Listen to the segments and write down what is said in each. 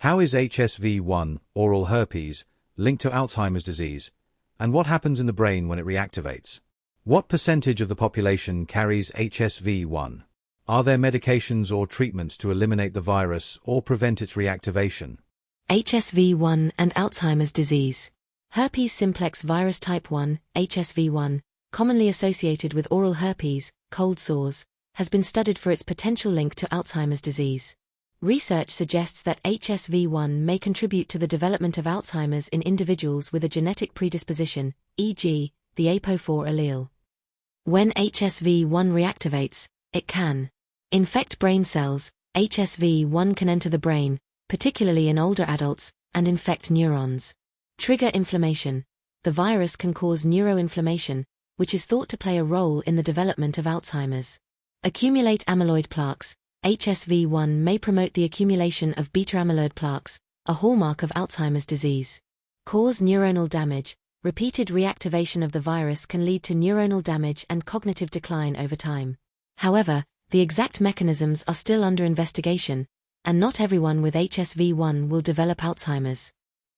How is HSV1, oral herpes, linked to Alzheimer's disease, and what happens in the brain when it reactivates? What percentage of the population carries HSV1? Are there medications or treatments to eliminate the virus or prevent its reactivation? HSV1 and Alzheimer's disease. Herpes Simplex Virus Type 1, HSV1, commonly associated with oral herpes, cold sores, has been studied for its potential link to Alzheimer's disease. Research suggests that HSV1 may contribute to the development of Alzheimer's in individuals with a genetic predisposition, e.g., the APOE4 allele. When HSV1 reactivates, it can infect brain cells. HSV1 can enter the brain, particularly in older adults, and infect neurons. Trigger inflammation. The virus can cause neuroinflammation, which is thought to play a role in the development of Alzheimer's. Accumulate amyloid plaques. HSV1 may promote the accumulation of beta-amyloid plaques, a hallmark of Alzheimer's disease. Cause neuronal damage. Repeated reactivation of the virus can lead to neuronal damage and cognitive decline over time. However, the exact mechanisms are still under investigation, and not everyone with HSV1 will develop Alzheimer's.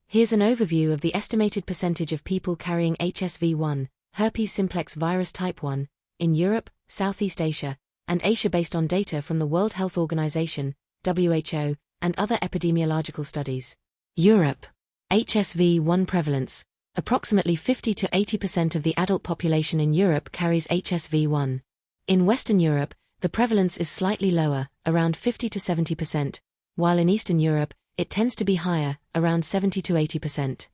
Here's an overview of the estimated percentage of people carrying HSV1, Herpes Simplex Virus Type 1, in Europe, Southeast Asia, and Asia based on data from the World Health Organization, WHO, and other epidemiological studies. Europe. HSV1 prevalence. Approximately 50 to 80% of the adult population in Europe carries HSV1. In Western Europe, the prevalence is slightly lower, around 50 to 70%, while in Eastern Europe, it tends to be higher, around 70 to 80%.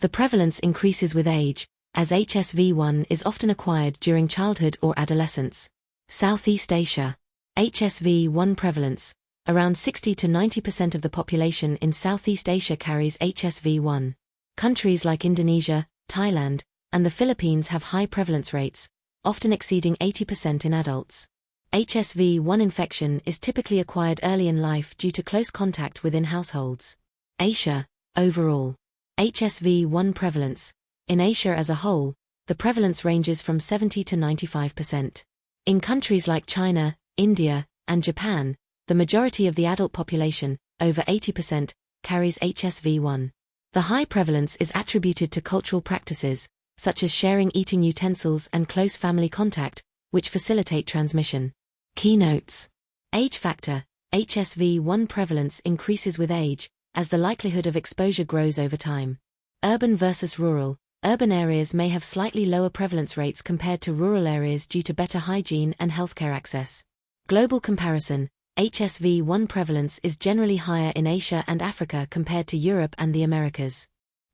The prevalence increases with age, as HSV1 is often acquired during childhood or adolescence. Southeast Asia. HSV1 prevalence. Around 60 to 90% of the population in Southeast Asia carries HSV1. Countries like Indonesia, Thailand, and the Philippines have high prevalence rates, often exceeding 80% in adults. HSV1 infection is typically acquired early in life due to close contact within households. Asia. Overall. HSV1 prevalence. In Asia as a whole, the prevalence ranges from 70 to 95%. In countries like China, India, and Japan, the majority of the adult population, over 80%, carries HSV1. The high prevalence is attributed to cultural practices, such as sharing eating utensils and close family contact, which facilitate transmission. Keynotes. Age factor. HSV1 prevalence increases with age, as the likelihood of exposure grows over time. Urban versus rural. Urban areas may have slightly lower prevalence rates compared to rural areas due to better hygiene and healthcare access. Global comparison. HSV1 prevalence is generally higher in Asia and Africa compared to Europe and the Americas.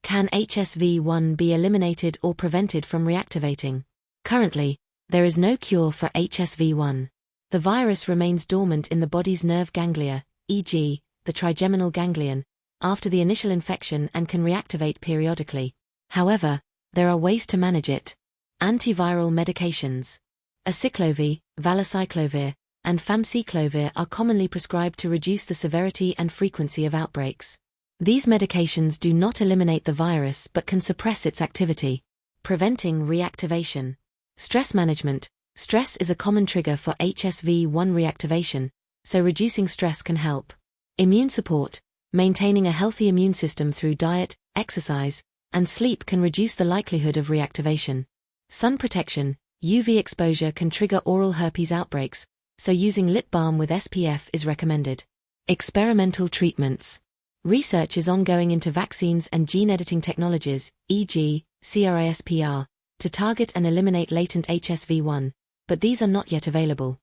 Can HSV1 be eliminated or prevented from reactivating? Currently, there is no cure for HSV1. The virus remains dormant in the body's nerve ganglia, e.g., the trigeminal ganglion, after the initial infection and can reactivate periodically. However, there are ways to manage it. Antiviral medications. Acyclovir, valacyclovir, and famciclovir are commonly prescribed to reduce the severity and frequency of outbreaks. These medications do not eliminate the virus but can suppress its activity. Preventing reactivation. Stress management. Stress is a common trigger for HSV1 reactivation, so reducing stress can help. Immune support. Maintaining a healthy immune system through diet, exercise, and sleep can reduce the likelihood of reactivation. Sun protection. UV exposure can trigger oral herpes outbreaks, so using lip balm with SPF is recommended. Experimental treatments. Research is ongoing into vaccines and gene editing technologies, e.g., CRISPR, to target and eliminate latent HSV1, but these are not yet available.